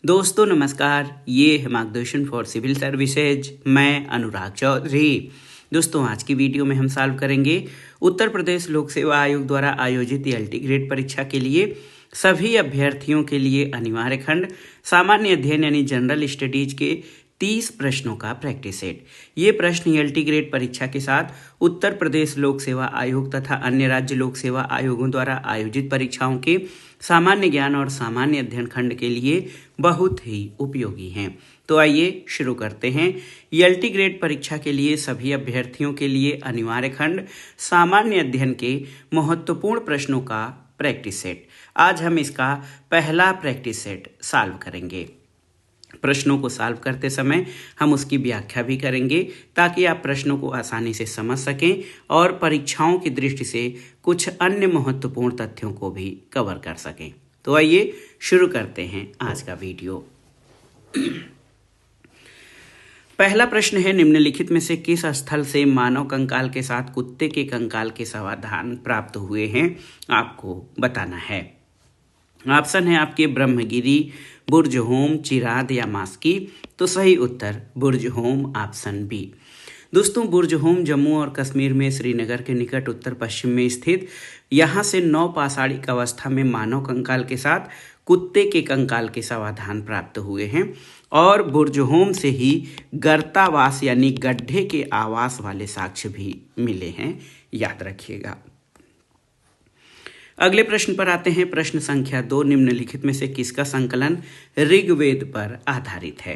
दोस्तों नमस्कार, ये है मार्गदर्शन फॉर सिविल सर्विसेज। मैं अनुराग चौधरी। दोस्तों आज की वीडियो में हम सॉल्व करेंगे उत्तर प्रदेश लोक सेवा आयोग द्वारा आयोजित एलटी ग्रेड परीक्षा के लिए सभी अभ्यर्थियों के लिए अनिवार्य खंड सामान्य अध्ययन यानी जनरल स्टडीज के 30 प्रश्नों का प्रैक्टिस सेट। ये प्रश्न एलटी ग्रेड परीक्षा के साथ उत्तर प्रदेश लोक सेवा आयोग तथा अन्य राज्य लोक सेवा आयोगों द्वारा आयोजित परीक्षाओं के सामान्य ज्ञान और सामान्य अध्ययन खंड के लिए बहुत ही उपयोगी हैं। तो आइए शुरू करते हैं। एलटी ग्रेड परीक्षा के लिए सभी अभ्यर्थियों के लिए अनिवार्य खंड सामान्य अध्ययन के महत्वपूर्ण प्रश्नों का प्रैक्टिस सेट। आज हम इसका पहला प्रैक्टिस सेट सॉल्व करेंगे। प्रश्नों को सॉल्व करते समय हम उसकी व्याख्या भी करेंगे ताकि आप प्रश्नों को आसानी से समझ सकें और परीक्षाओं की दृष्टि से कुछ अन्य महत्वपूर्ण तथ्यों को भी कवर कर सकें। तो आइए शुरू करते हैं आज का वीडियो। पहला प्रश्न है, निम्नलिखित में से किस स्थल से मानव कंकाल के साथ कुत्ते के कंकाल के समाधान प्राप्त हुए हैं, आपको बताना है। ऑप्शन है आपके ब्रह्मगिरी, बुर्ज होम, चिराद या मास्की। तो सही उत्तर बुर्ज होम, ऑप्शन बी। दोस्तों बुर्ज होम जम्मू और कश्मीर में श्रीनगर के निकट उत्तर पश्चिम में स्थित यहाँ से 9 पाषाणिक अवस्था में मानव कंकाल के साथ कुत्ते के कंकाल के समाधान प्राप्त हुए हैं और बुर्ज होम से ही गर्तावास यानी गड्ढे के आवास वाले साक्ष्य भी मिले हैं, याद रखिएगा। अगले प्रश्न पर आते हैं। प्रश्न संख्या 2, निम्नलिखित में से किसका संकलन ऋग्वेद पर आधारित है?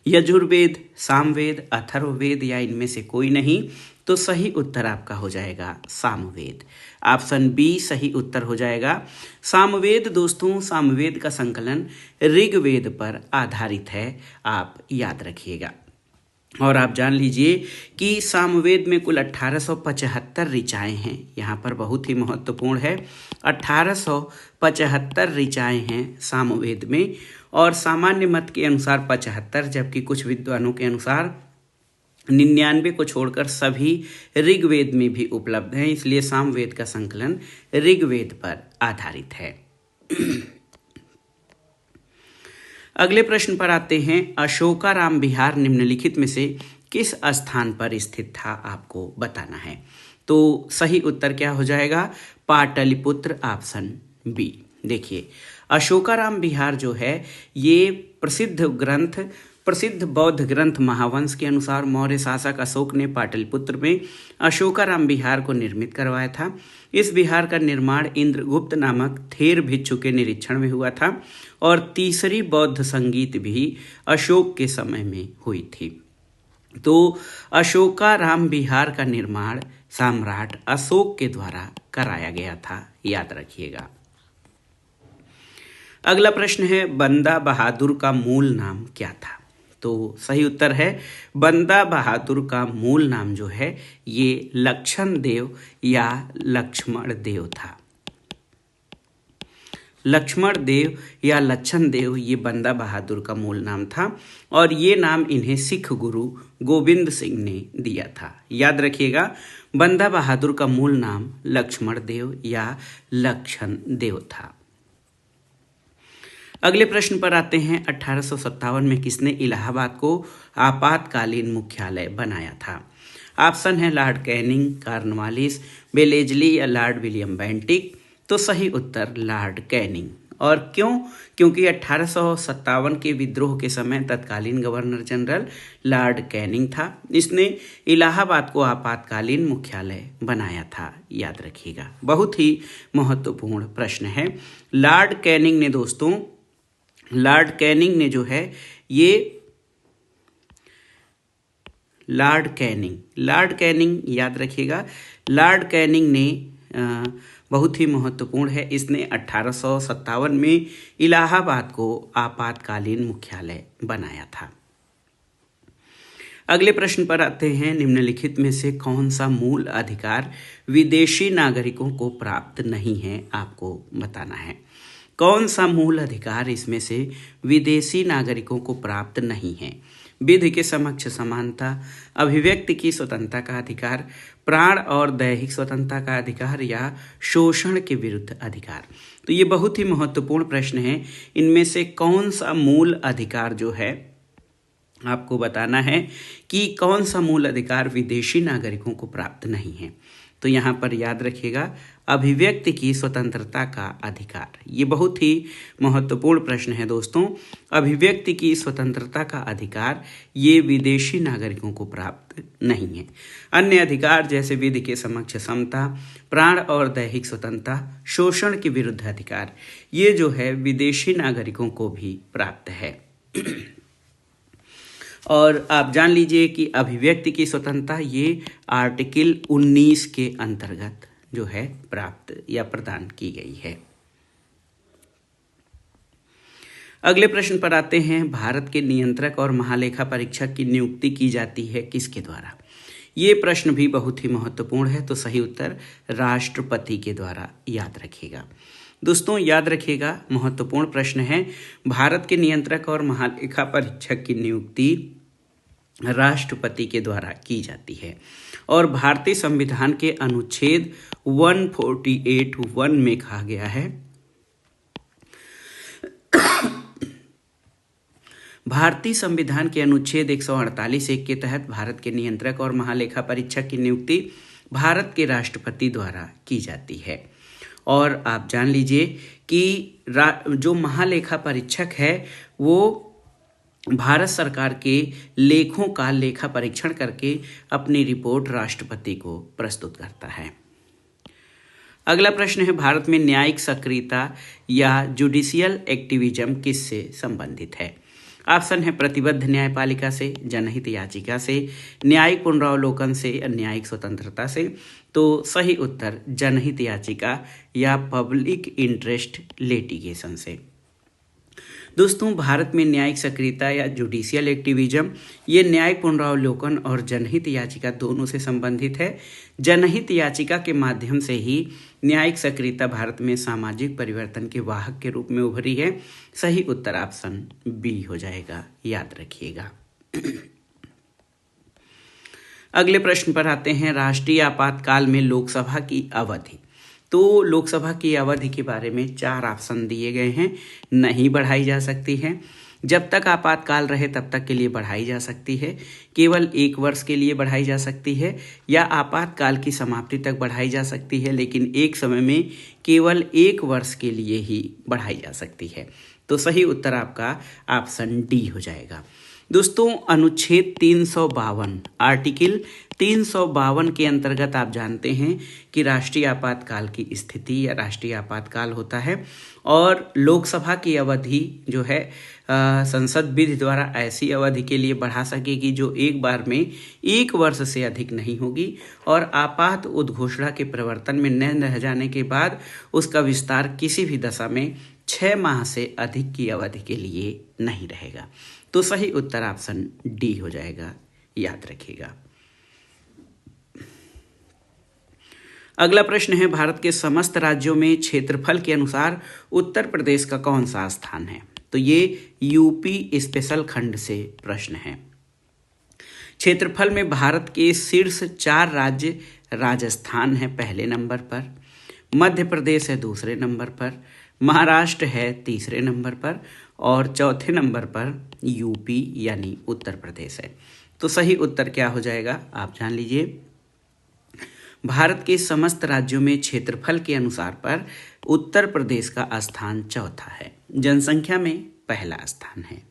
यजुर्वेद, सामवेद, अथर्ववेद या इनमें से कोई नहीं। तो सही उत्तर आपका हो जाएगा सामवेद, ऑप्शन बी सही उत्तर हो जाएगा सामवेद। दोस्तों सामवेद का संकलन ऋग्वेद पर आधारित है, आप याद रखिएगा। और आप जान लीजिए कि सामवेद में कुल 1875 ऋचाएँ हैं। यहाँ पर बहुत ही महत्वपूर्ण है, 1875 ऋचाएँ हैं सामवेद में और सामान्य मत के अनुसार 75, जबकि कुछ विद्वानों के अनुसार 99 को छोड़कर सभी ऋग्वेद में भी उपलब्ध हैं। इसलिए सामवेद का संकलन ऋग्वेद पर आधारित है। अगले प्रश्न पर आते हैं। अशोकाराम विहार निम्नलिखित में से किस स्थान पर स्थित था, आपको बताना है। तो सही उत्तर क्या हो जाएगा? Pataliputra, option B. देखिए अशोकाराम विहार जो है ये प्रसिद्ध बौद्ध ग्रंथ महावंश के अनुसार मौर्य शासक अशोक ने पाटलिपुत्र में अशोकाराम विहार को निर्मित करवाया था। इस विहार का निर्माण इंद्रगुप्त नामक थेर भिक्षु के निरीक्षण में हुआ था और तीसरी बौद्ध संगीत भी अशोक के समय में हुई थी। तो अशोकाराम विहार का निर्माण सम्राट अशोक के द्वारा कराया गया था, याद रखिएगा। अगला प्रश्न है, बंदा बहादुर का मूल नाम क्या था? तो सही उत्तर है बंदा बहादुर का मूल नाम जो है ये लक्षण देव या लक्ष्मण देव था। लक्ष्मण देव या लक्षण देव ये बंदा बहादुर का मूल नाम था और ये नाम इन्हें सिख गुरु गोविंद सिंह ने दिया था, याद रखिएगा। बंदा बहादुर का मूल नाम लक्ष्मण देव या लक्षण देव था। अगले प्रश्न पर आते हैं। 1857 में किसने इलाहाबाद को आपातकालीन मुख्यालय बनाया था? ऑप्शन है लॉर्ड कैनिंग, कॉर्नवालिस, बेलेजली या लॉर्ड विलियम बेंटिक। तो सही उत्तर लॉर्ड कैनिंग। और क्यों? क्योंकि 1857 के विद्रोह के समय तत्कालीन गवर्नर जनरल लॉर्ड कैनिंग था। इसने इलाहाबाद को आपातकालीन मुख्यालय बनाया था, याद रखिएगा। बहुत ही महत्वपूर्ण प्रश्न है। लॉर्ड कैनिंग ने जो है ये लॉर्ड कैनिंग याद रखिएगा। लॉर्ड कैनिंग ने बहुत ही महत्वपूर्ण है, इसने 1857 में इलाहाबाद को आपातकालीन मुख्यालय बनाया था। अगले प्रश्न पर आते हैं। निम्नलिखित में से कौन सा मूल अधिकार विदेशी नागरिकों को प्राप्त नहीं है, आपको बताना है। कौन सा मूल अधिकार इसमें से विदेशी नागरिकों को प्राप्त नहीं है? विधि के समक्ष समानता, अभिव्यक्ति की स्वतंत्रता का अधिकार, प्राण और दैहिक स्वतंत्रता का अधिकार या शोषण के विरुद्ध अधिकार। तो ये बहुत ही महत्वपूर्ण प्रश्न है। इनमें से कौन सा मूल अधिकार जो है आपको बताना है कि कौन सा मूल अधिकार विदेशी नागरिकों को प्राप्त नहीं है। तो यहाँ पर याद रखिएगा अभिव्यक्ति की स्वतंत्रता का अधिकार। ये बहुत ही महत्वपूर्ण प्रश्न है दोस्तों। अभिव्यक्ति की स्वतंत्रता का अधिकार ये विदेशी नागरिकों को प्राप्त नहीं है। अन्य अधिकार जैसे विधि के समक्ष समता, प्राण और दैहिक स्वतंत्रता, शोषण के विरुद्ध अधिकार, ये जो है विदेशी नागरिकों को भी प्राप्त है। और आप जान लीजिए कि अभिव्यक्ति की स्वतंत्रता ये आर्टिकल 19 के अंतर्गत जो है प्राप्त या प्रदान की गई है। अगले प्रश्न पर आते हैं। भारत के नियंत्रक और महालेखा परीक्षक की नियुक्ति की जाती है किसके द्वारा? ये प्रश्न भी बहुत ही महत्वपूर्ण है। तो सही उत्तर राष्ट्रपति के द्वारा। याद रखिएगा दोस्तों, याद रखिएगा महत्वपूर्ण प्रश्न है। भारत के नियंत्रक और महालेखा परीक्षक की नियुक्ति राष्ट्रपति के द्वारा की जाती है और भारतीय संविधान के अनुच्छेद 148(1) में कहा गया है भारतीय संविधान के अनुच्छेद 148(1) के तहत भारत के नियंत्रक और महालेखा परीक्षक की नियुक्ति भारत के राष्ट्रपति द्वारा की जाती है। और आप जान लीजिए कि जो महालेखा परीक्षक है वो भारत सरकार के लेखों का लेखा परीक्षण करके अपनी रिपोर्ट राष्ट्रपति को प्रस्तुत करता है। अगला प्रश्न है। भारत में न्यायिक सक्रियता या जुडिशियल एक्टिविज्म किससे संबंधित है? ऑप्शन है प्रतिबद्ध न्यायपालिका से, जनहित याचिका से, न्यायिक पुनरावलोकन से या न्यायिक स्वतंत्रता से। तो सही उत्तर जनहित याचिका या पब्लिक इंटरेस्ट लिटिगेशन से। दोस्तों, भारत में न्यायिक सक्रियता या जुडिशियल एक्टिविज्म ये न्यायिक पुनरावलोकन और जनहित याचिका दोनों से संबंधित है। जनहित याचिका के माध्यम से ही न्यायिक सक्रियता भारत में सामाजिक परिवर्तन के वाहक के रूप में उभरी है। सही उत्तर ऑप्शन बी हो जाएगा। याद रखिएगा। अगले प्रश्न पर आते हैं। राष्ट्रीय आपातकाल में लोकसभा की अवधि। तो लोकसभा की अवधि के बारे में 4 ऑप्शन दिए गए हैं। नहीं बढ़ाई जा सकती है, जब तक आपातकाल रहे तब तक के लिए बढ़ाई जा सकती है, केवल 1 वर्ष के लिए बढ़ाई जा सकती है, या आपातकाल की समाप्ति तक बढ़ाई जा सकती है लेकिन एक समय में केवल 1 वर्ष के लिए ही बढ़ाई जा सकती है। तो सही उत्तर आपका ऑप्शन डी हो जाएगा। दोस्तों, अनुच्छेद 352 आर्टिकल 352 के अंतर्गत आप जानते हैं कि राष्ट्रीय आपातकाल की स्थिति या राष्ट्रीय आपातकाल होता है और लोकसभा की अवधि जो है संसद विधि द्वारा ऐसी अवधि के लिए बढ़ा सकेगी जो एक बार में 1 वर्ष से अधिक नहीं होगी और आपात उद्घोषणा के प्रवर्तन में न रह जाने के बाद उसका विस्तार किसी भी दशा में 6 माह से अधिक की अवधि के लिए नहीं रहेगा। तो सही उत्तर ऑप्शन डी हो जाएगा। याद रखिएगा। अगला प्रश्न है। भारत के समस्त राज्यों में क्षेत्रफल के अनुसार उत्तर प्रदेश का कौन सा स्थान है? तो ये यूपी स्पेशल खंड से प्रश्न है। क्षेत्रफल में भारत के शीर्ष 4 राज्य राजस्थान है पहले नंबर पर, मध्य प्रदेश है दूसरे नंबर पर, महाराष्ट्र है तीसरे नंबर पर और चौथे नंबर पर यूपी यानी उत्तर प्रदेश है। तो सही उत्तर क्या हो जाएगा आप जान लीजिए। भारत के समस्त राज्यों में क्षेत्रफल के अनुसार पर उत्तर प्रदेश का स्थान चौथा है, जनसंख्या में पहला स्थान है।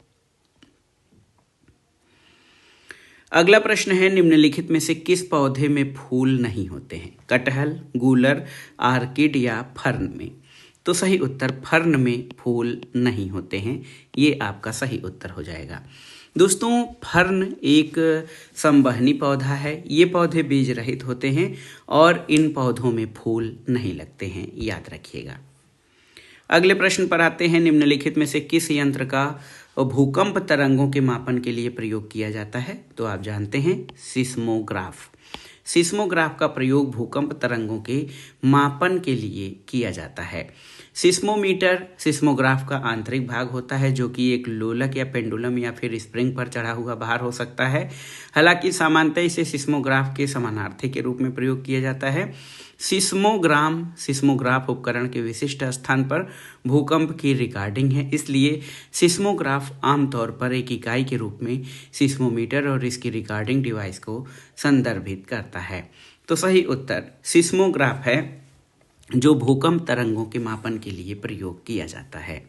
अगला प्रश्न है। निम्नलिखित में से किस पौधे में फूल नहीं होते हैं? कटहल, गूलर, आर्किड या फर्न में? तो सही उत्तर फर्न में फूल नहीं होते हैं। ये आपका सही उत्तर हो जाएगा। दोस्तों, फर्न एक संवहनी पौधा है। ये पौधे बीज रहित होते हैं और इन पौधों में फूल नहीं लगते हैं। याद रखिएगा। अगले प्रश्न पर आते हैं। निम्नलिखित में से किस यंत्र का भूकंप तरंगों के मापन के लिए प्रयोग किया जाता है? तो आप जानते हैं सिस्मोग्राफ। सिस्मोग्राफ का प्रयोग भूकंप तरंगों के मापन के लिए किया जाता है। सिस्मोमीटर सिस्मोग्राफ का आंतरिक भाग होता है जो कि एक लोलक या पेंडुलम या फिर स्प्रिंग पर चढ़ा हुआ भार हो सकता है। हालांकि सामान्यतः इसे सिस्मोग्राफ के समानार्थी के रूप में प्रयोग किया जाता है। सिस्मोग्राम सिस्मोग्राफ उपकरण के विशिष्ट स्थान पर भूकंप की रिकॉर्डिंग है, इसलिए सिस्मोग्राफ आमतौर पर एक इकाई के रूप में सिस्मोमीटर और इसकी रिकॉर्डिंग डिवाइस को संदर्भित करता है। तो सही उत्तर सिस्मोग्राफ है जो भूकंप तरंगों के मापन के लिए प्रयोग किया जाता है।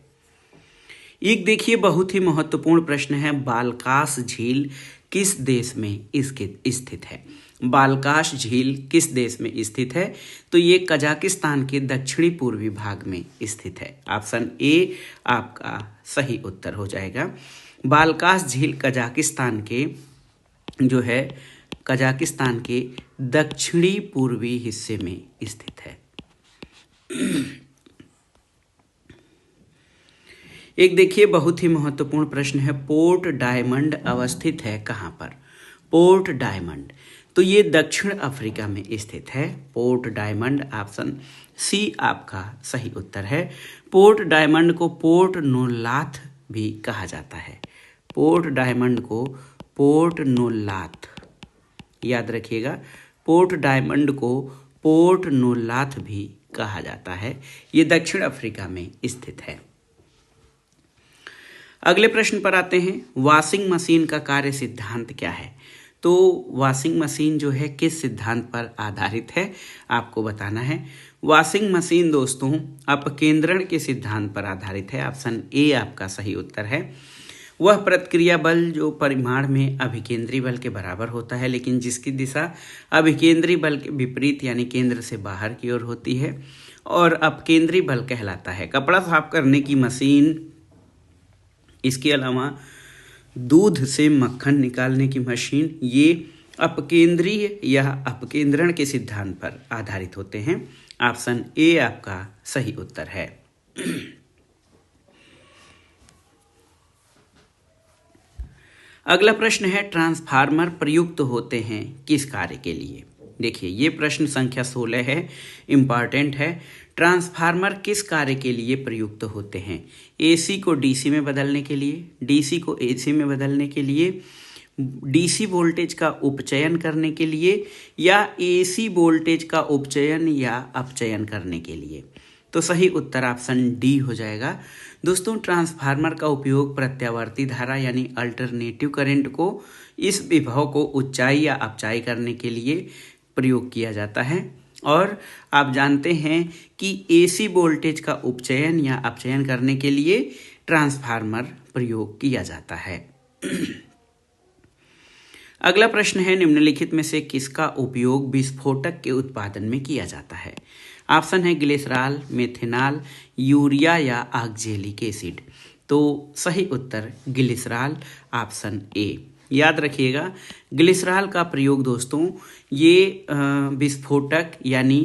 एक देखिए बहुत ही महत्वपूर्ण प्रश्न है, बालकाश झील किस देश में स्थित है? बालकाश झील किस देश में स्थित है? तो ये कजाकिस्तान के दक्षिणी पूर्वी भाग में स्थित है। ऑप्शन ए आपका सही उत्तर हो जाएगा। बालकाश झील कजाकिस्तान के दक्षिणी पूर्वी हिस्से में स्थित है। एक देखिए बहुत ही महत्वपूर्ण प्रश्न है, पोर्ट डायमंड अवस्थित है कहाँ पर? पोर्ट डायमंड, तो ये दक्षिण अफ्रीका में स्थित है। पोर्ट डायमंड ऑप्शन सी आपका सही उत्तर है। पोर्ट डायमंड को पोर्ट नोलाथ भी कहा जाता है। पोर्ट डायमंड को पोर्ट नोलाथ, याद रखिएगा, पोर्ट डायमंड को पोर्ट नोलाथ भी कहा जाता है। ये दक्षिण अफ्रीका में स्थित है। अगले प्रश्न पर आते हैं, वॉशिंग मशीन का कार्य सिद्धांत क्या है? तो वॉशिंग मशीन जो है किस सिद्धांत पर आधारित है आपको बताना है। वॉशिंग मशीन दोस्तों अपकेंद्रण के सिद्धांत पर आधारित है। ऑप्शन ए आपका सही उत्तर है। वह प्रतिक्रिया बल जो परिमाण में अभिकेंद्री बल के बराबर होता है, लेकिन जिसकी दिशा अभिकेंद्री बल के विपरीत यानी केंद्र से बाहर की ओर होती है और अपकेंद्री बल कहलाता है। कपड़ा साफ करने की मशीन, इसके अलावा दूध से मक्खन निकालने की मशीन, ये अपकेंद्रीय या अपकेंद्रण के सिद्धांत पर आधारित होते हैं। ऑप्शन ए आपका सही उत्तर है। अगला प्रश्न है, ट्रांसफार्मर प्रयुक्त होते हैं किस कार्य के लिए? देखिए ये प्रश्न संख्या 16 है, इम्पॉर्टेंट है। ट्रांसफार्मर किस कार्य के लिए प्रयुक्त होते हैं? एसी को डीसी में बदलने के लिए, डीसी को एसी में बदलने के लिए, डीसी वोल्टेज का उपचयन करने के लिए, या एसी वोल्टेज का उपचयन या अपचयन करने के लिए। तो सही उत्तर ऑप्शन डी हो जाएगा। दोस्तों ट्रांसफार्मर का उपयोग प्रत्यावर्ती धारा यानी अल्टरनेटिव करंट को, इस विभव को ऊंचाई या अपचाई करने के लिए प्रयोग किया जाता है। और आप जानते हैं कि एसी वोल्टेज का उपचयन या अपचयन करने के लिए ट्रांसफार्मर प्रयोग किया जाता है। अगला प्रश्न है, निम्नलिखित में से किसका उपयोग विस्फोटक के उत्पादन में किया जाता है? ऑप्शन है ग्लिसरॉल, मेथेनॉल, यूरिया या ऑक्जेलिक एसिड। तो सही उत्तर ग्लिसरॉल ऑप्शन ए। याद रखिएगा ग्लिसरॉल का प्रयोग दोस्तों ये विस्फोटक यानी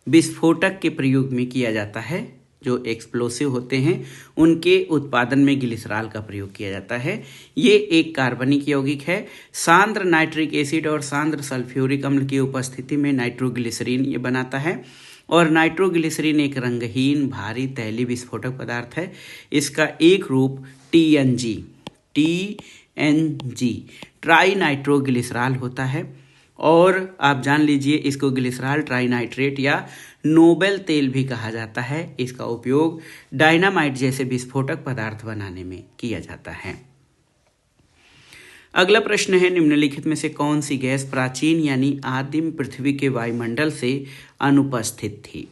विस्फोटक के प्रयोग में किया जाता है। जो एक्सप्लोसिव होते हैं उनके उत्पादन में ग्लिसरॉल का प्रयोग किया जाता है। ये एक कार्बनिक यौगिक है। सांद्र नाइट्रिक एसिड और सांद्र सल्फ्यूरिक अम्ल की उपस्थिति में नाइट्रोग्लिसरीन ये बनाता है। और नाइट्रोग्लिसरीन एक रंगहीन भारी तैलीय विस्फोटक पदार्थ है। इसका एक रूप टीएनजी ट्राई नाइट्रोग्लिसरॉल होता है। और आप जान लीजिए इसको ग्लिसरॉल ट्राइनाइट्रेट या नोबेल तेल भी कहा जाता है। इसका उपयोग डायनामाइट जैसे विस्फोटक पदार्थ बनाने में किया जाता है। अगला प्रश्न है, निम्नलिखित में से कौन सी गैस प्राचीन यानी आदिम पृथ्वी के वायुमंडल से अनुपस्थित थी?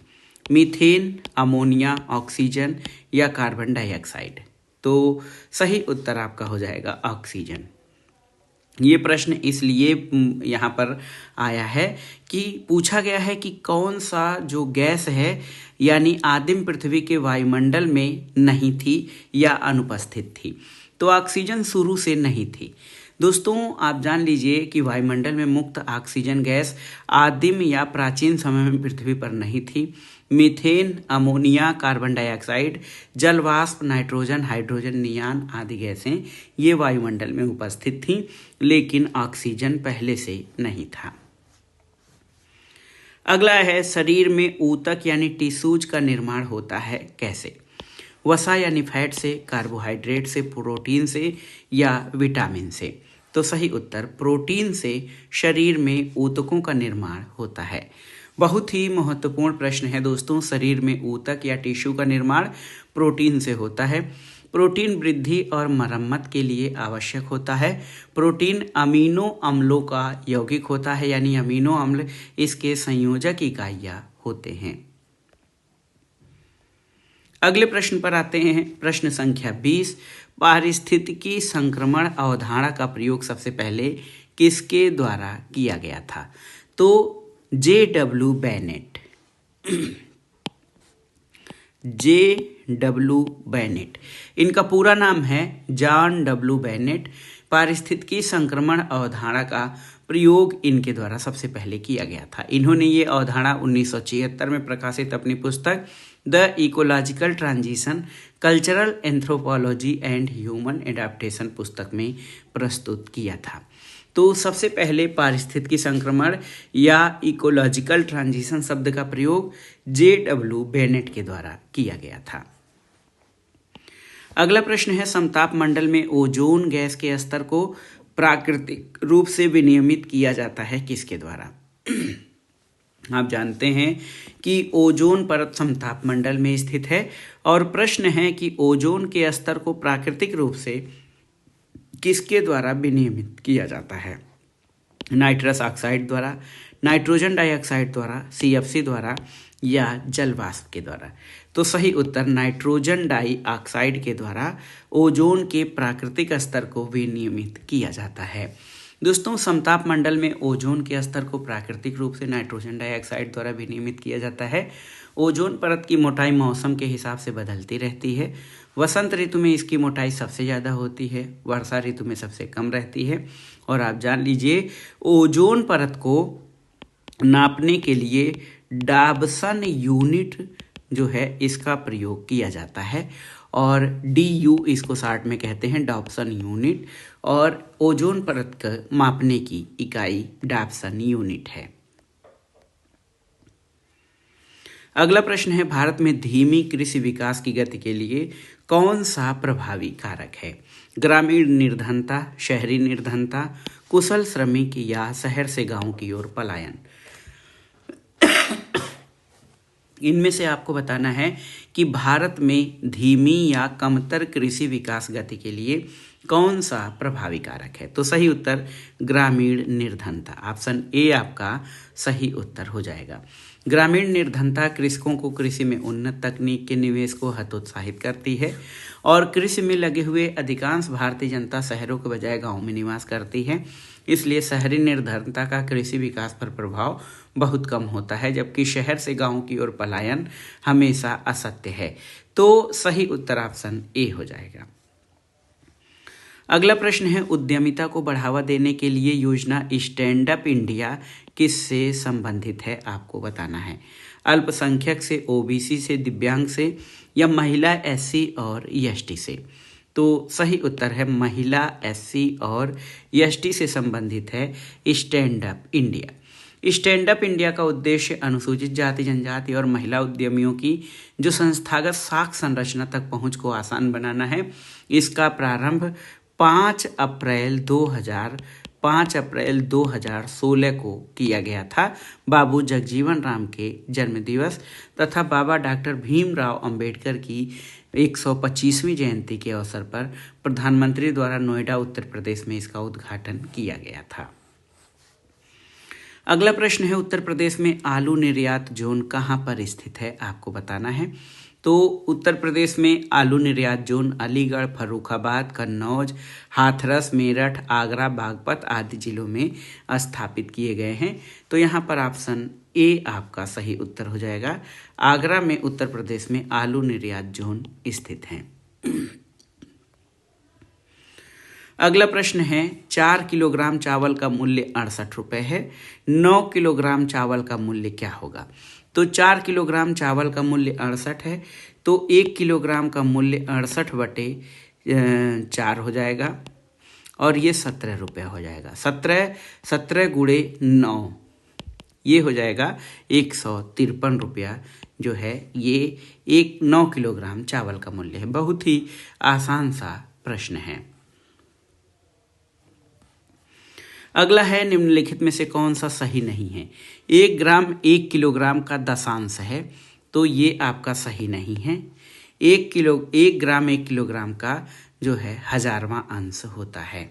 मीथेन, अमोनिया, ऑक्सीजन या कार्बन डाइऑक्साइड। तो सही उत्तर आपका हो जाएगा ऑक्सीजन। ये प्रश्न इसलिए यहाँ पर आया है कि पूछा गया है कि कौन सा जो गैस है यानी आदिम पृथ्वी के वायुमंडल में नहीं थी या अनुपस्थित थी। तो ऑक्सीजन शुरू से नहीं थी। दोस्तों आप जान लीजिए कि वायुमंडल में मुक्त ऑक्सीजन गैस आदिम या प्राचीन समय में पृथ्वी पर नहीं थी। मीथेन, अमोनिया, कार्बन डाइऑक्साइड, जलवाष्प, नाइट्रोजन, हाइड्रोजन, नियान आदि गैसें ये वायुमंडल में उपस्थित थीं, लेकिन ऑक्सीजन पहले से नहीं था। अगला है शरीर में ऊतक यानी टिश्यूज का निर्माण होता है कैसे? वसा यानी फैट से, कार्बोहाइड्रेट से, प्रोटीन से या विटामिन से? तो सही उत्तर प्रोटीन से शरीर में ऊतकों का निर्माण होता है। बहुत ही महत्वपूर्ण प्रश्न है दोस्तों, शरीर में ऊतक या टिश्यू का निर्माण प्रोटीन से होता है। प्रोटीन वृद्धि और मरम्मत के लिए आवश्यक होता है। प्रोटीन अमीनो अम्लों का यौगिक होता है, यानी अमीनो अम्ल इसके संयोजक इकाइयां होते हैं। अगले प्रश्न पर आते हैं। प्रश्न संख्या 20, पारिस्थितिकी संक्रमण अवधारणा का प्रयोग सबसे पहले किसके द्वारा किया गया था? तो J.W. बेनेट। J.W. बेनेट, इनका पूरा नाम है जॉन डब्ल्यू बेनेट। पारिस्थितिकी संक्रमण अवधारणा का प्रयोग इनके द्वारा सबसे पहले किया गया था। इन्होंने ये अवधारणा 1976 में प्रकाशित अपनी पुस्तक the ecological transition, cultural anthropology and human adaptation पुस्तक में प्रस्तुत किया था। तो सबसे पहले पारिस्थितिकी संक्रमण या इकोलॉजिकल ट्रांजिशन शब्द का प्रयोग J.W. बेनेट के द्वारा किया गया था। अगला प्रश्न है, समताप मंडल में ओजोन गैस के स्तर को प्राकृतिक रूप से विनियमित किया जाता है किसके द्वारा? आप जानते हैं कि ओजोन परत समताप मंडल में स्थित है और प्रश्न है कि ओजोन के स्तर को प्राकृतिक रूप से किसके द्वारा विनियमित किया जाता है? नाइट्रस ऑक्साइड द्वारा, नाइट्रोजन डाइऑक्साइड द्वारा, CFC द्वारा या जल वाष्प के द्वारा? तो सही उत्तर नाइट्रोजन डाइऑक्साइड के द्वारा ओजोन के प्राकृतिक स्तर को विनियमित किया जाता है। दोस्तों, समताप मंडल में ओजोन के स्तर को प्राकृतिक रूप से नाइट्रोजन डाइऑक्साइड द्वारा विनियमित किया जाता है। ओजोन परत की मोटाई मौसम के हिसाब से बदलती रहती है। वसंत ऋतु में इसकी मोटाई सबसे ज़्यादा होती है, वर्षा ऋतु में सबसे कम रहती है। और आप जान लीजिए, ओजोन परत को नापने के लिए डॉब्सन यूनिट जो है इसका प्रयोग किया जाता है और DU इसको शॉर्ट में कहते हैं, डॉब्सन यूनिट। और ओजोन परत का मापने की इकाई डॉब्सन यूनिट है। अगला प्रश्न है, भारत में धीमी कृषि विकास की गति के लिए कौन सा प्रभावी कारक है? ग्रामीण निर्धनता, शहरी निर्धनता, कुशल श्रमिक या शहर से गांव की ओर पलायन? इनमें से आपको बताना है कि भारत में धीमी या कमतर कृषि विकास गति के लिए कौन सा प्रभावी कारक है? तो सही उत्तर ग्रामीण निर्धनता, ऑप्शन ए आपका सही उत्तर हो जाएगा। ग्रामीण निर्धनता कृषकों को कृषि में उन्नत तकनीक के निवेश को हतोत्साहित करती है और कृषि में लगे हुए अधिकांश भारतीय जनता शहरों के बजाय गांव में निवास करती है। इसलिए शहरी निर्धनता का कृषि विकास पर प्रभाव बहुत कम होता है, जबकि शहर से गांव की ओर पलायन हमेशा असत्य है। तो सही उत्तर ऑप्शन ए हो जाएगा। अगला प्रश्न है, उद्यमिता को बढ़ावा देने के लिए योजना स्टैंड अप इंडिया किससे संबंधित है? आपको बताना है। अल्पसंख्यक से, OBC से, दिव्यांग से या महिला, SC और ST से? तो सही उत्तर है महिला, SC और ST से संबंधित है stand up India. Stand up India का उद्देश्य अनुसूचित जाति, जनजाति और महिला उद्यमियों की जो संस्थागत साख संरचना तक पहुंच को आसान बनाना है। इसका प्रारंभ 5 अप्रैल 2016 को किया गया था। बाबू जगजीवन राम के जन्मदिवस तथा बाबा डॉक्टर भीमराव अंबेडकर की 125वीं जयंती के अवसर पर प्रधानमंत्री द्वारा नोएडा, उत्तर प्रदेश में इसका उद्घाटन किया गया था। अगला प्रश्न है, उत्तर प्रदेश में आलू निर्यात जोन कहाँ पर स्थित है? आपको बताना है। तो उत्तर प्रदेश में आलू निर्यात जोन अलीगढ़, फर्रुखाबाद, कन्नौज, हाथरस, मेरठ, आगरा, बागपत आदि जिलों में स्थापित किए गए हैं। तो यहाँ पर ऑप्शन ए आपका सही उत्तर हो जाएगा। आगरा में उत्तर प्रदेश में आलू निर्यात जोन स्थित हैं। अगला प्रश्न है, 4 किलोग्राम चावल का मूल्य 68 रुपये है। 9 किलोग्राम चावल का मूल्य क्या होगा? तो 4 किलोग्राम चावल का मूल्य 68 है, तो 1 किलोग्राम का मूल्य 68/4 हो जाएगा और ये 17 रुपये हो जाएगा। 17 गुणे 9 ये हो जाएगा 153 रुपया जो है ये 9 किलोग्राम चावल का मूल्य है। बहुत ही आसान सा प्रश्न है। अगला है निम्नलिखित में से कौन सा सही नहीं है। 1 ग्राम 1 किलोग्राम का दशांश है, तो ये आपका सही नहीं है। 1 ग्राम 1 किलोग्राम का जो है 1000वां अंश होता है।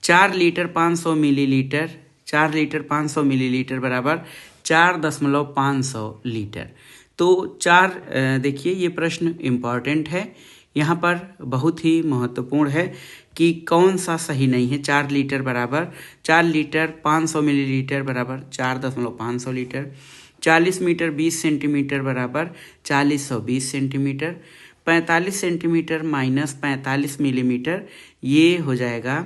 4 लीटर 500 मिलीलीटर, 4 लीटर 500 मिलीलीटर बराबर 4.500 लीटर। तो देखिए ये प्रश्न इम्पॉर्टेंट है, यहाँ पर बहुत ही महत्वपूर्ण है कि कौन सा सही नहीं है। 4 लीटर बराबर 4 लीटर 500 मिलीलीटर बराबर 4.500 लीटर। 40 मीटर 20 सेंटीमीटर बराबर 4020 सेंटीमीटर। 45 सेंटीमीटर माइनस 45 मिलीमीटर ये हो जाएगा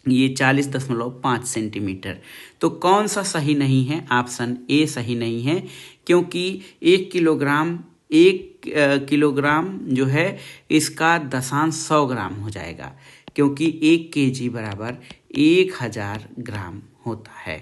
ये 40.5 सेंटीमीटर। तो कौन सा सही नहीं है? ऑप्शन ए सही नहीं है, क्योंकि 1 किलोग्राम जो है इसका दशांश 100 ग्राम हो जाएगा, क्योंकि 1 केजी बराबर 1000 ग्राम होता है।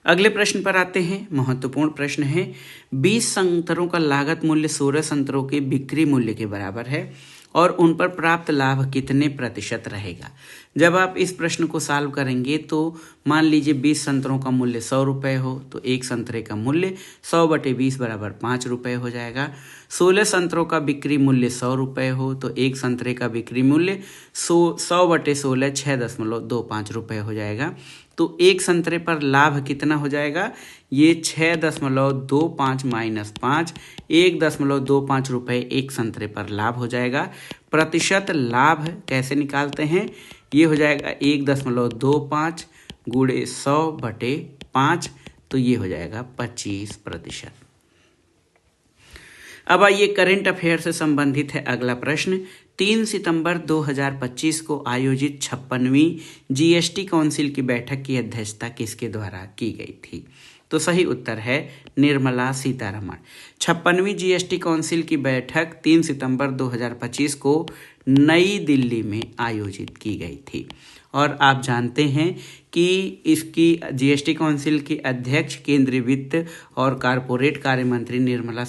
अगले प्रश्न पर आते हैं। महत्वपूर्ण प्रश्न है। 20 संतरों का लागत मूल्य 16 संतरों के बिक्री मूल्य के बराबर है और उन पर प्राप्त लाभ कितने प्रतिशत रहेगा। जब आप इस प्रश्न को सॉल्व करेंगे तो मान लीजिए 20 संतरों का मूल्य 100 रुपये हो तो एक संतरे का मूल्य 100/20 बराबर 5 रुपये हो जाएगा। 16 संतरों का बिक्री मूल्य 100 रुपये हो तो एक संतरे का बिक्री मूल्य 100/16 6.25 रुपये हो जाएगा। तो एक संतरे पर लाभ कितना हो जाएगा? ये 6.25 माइनस 5 1.25 रुपये एक संतरे पर लाभ हो जाएगा। प्रतिशत लाभ कैसे निकालते हैं? ये हो जाएगा 1.25 गुणे 100/5, तो ये हो जाएगा 25%। अब आइए करंट अफेयर से संबंधित है अगला प्रश्न। 3 सितंबर 2025 को आयोजित 56वीं जीएसटी काउंसिल की बैठक की अध्यक्षता किसके द्वारा की गई थी? तो सही उत्तर है निर्मला सीतारमण। 56वीं जीएसटी काउंसिल की बैठक 3 सितंबर 2025 को नई दिल्ली में आयोजित की गई थी। और आप जानते हैं कि इसकी जीएसटी काउंसिल की अध्यक्ष केंद्रीय वित्त और कारपोरेट कार्य मंत्री निर्मला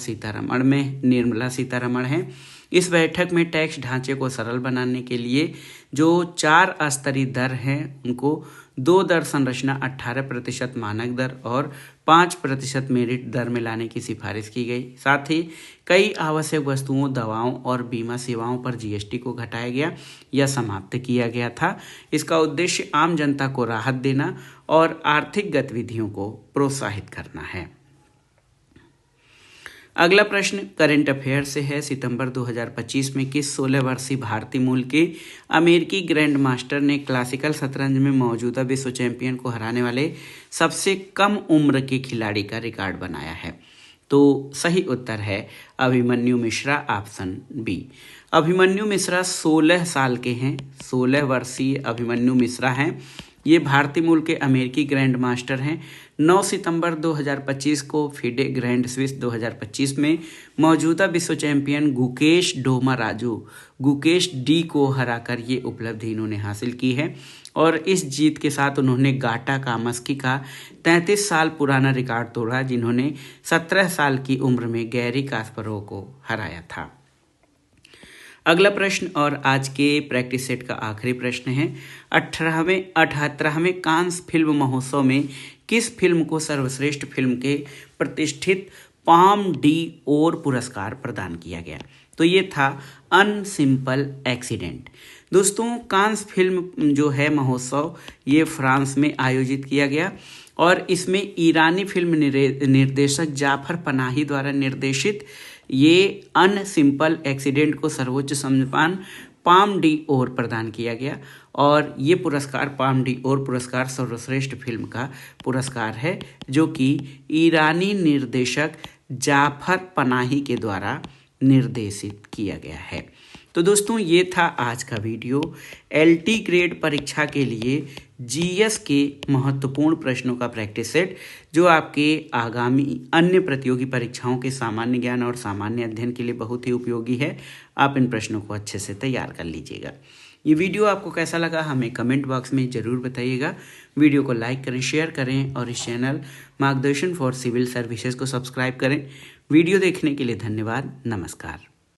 सीतारमण हैं। इस बैठक में टैक्स ढांचे को सरल बनाने के लिए जो 4 स्तरीय दर हैं उनको 2 दर संरचना 18% मानक दर और 5% मेरिट दर में लाने की सिफारिश की गई। साथ ही कई आवश्यक वस्तुओं, दवाओं और बीमा सेवाओं पर जीएसटी को घटाया गया या समाप्त किया गया था। इसका उद्देश्य आम जनता को राहत देना और आर्थिक गतिविधियों को प्रोत्साहित करना है। अगला प्रश्न करंट अफेयर से है। सितंबर 2025 में किस 16 वर्षीय भारतीय मूल के अमेरिकी ग्रैंड मास्टर ने क्लासिकल शतरंज में मौजूदा विश्व चैंपियन को हराने वाले सबसे कम उम्र के खिलाड़ी का रिकॉर्ड बनाया है? तो सही उत्तर है अभिमन्यु मिश्रा, ऑप्शन बी। अभिमन्यु मिश्रा 16 साल के हैं। 16 वर्षीय अभिमन्यु मिश्रा हैं। ये भारतीय मूल के अमेरिकी ग्रैंड मास्टर हैं। 9 सितंबर 2025 को फिडे ग्रैंड स्विस 2025 में मौजूदा विश्व चैंपियन गुकेश गुकेश डी को हराकर ये उपलब्धि इन्होंने हासिल की है। और इस जीत के साथ उन्होंने गाटा कामस्की का 33 साल पुराना रिकॉर्ड तोड़ा, जिन्होंने 17 साल की उम्र में गैरी कास्परोव को हराया था। अगला प्रश्न और आज के प्रैक्टिस सेट का आखिरी प्रश्न है। 78वें कांस फिल्म महोत्सव में किस फिल्म को सर्वश्रेष्ठ फिल्म के प्रतिष्ठित पाम डी ओर पुरस्कार प्रदान किया गया? तो ये था अनसिंपल एक्सीडेंट। दोस्तों, कांस फिल्म जो है महोत्सव ये फ्रांस में आयोजित किया गया और इसमें ईरानी फिल्म निर्देशक जाफर पनाही द्वारा निर्देशित ये अनसिंपल एक्सीडेंट को सर्वोच्च सम्मान पाम डी ओर प्रदान किया गया। और ये पुरस्कार पाम डी ओर पुरस्कार सर्वश्रेष्ठ फिल्म का पुरस्कार है, जो कि ईरानी निर्देशक जाफर पनाही के द्वारा निर्देशित किया गया है। तो दोस्तों, ये था आज का वीडियो। एलटी ग्रेड परीक्षा के लिए जीएस के महत्वपूर्ण प्रश्नों का प्रैक्टिस सेट, जो आपके आगामी अन्य प्रतियोगी परीक्षाओं के सामान्य ज्ञान और सामान्य अध्ययन के लिए बहुत ही उपयोगी है। आप इन प्रश्नों को अच्छे से तैयार कर लीजिएगा। ये वीडियो आपको कैसा लगा हमें कमेंट बॉक्स में ज़रूर बताइएगा। वीडियो को लाइक करें, शेयर करें और इस चैनल मार्गदर्शन फॉर सिविल सर्विसेज को सब्सक्राइब करें। वीडियो देखने के लिए धन्यवाद। नमस्कार।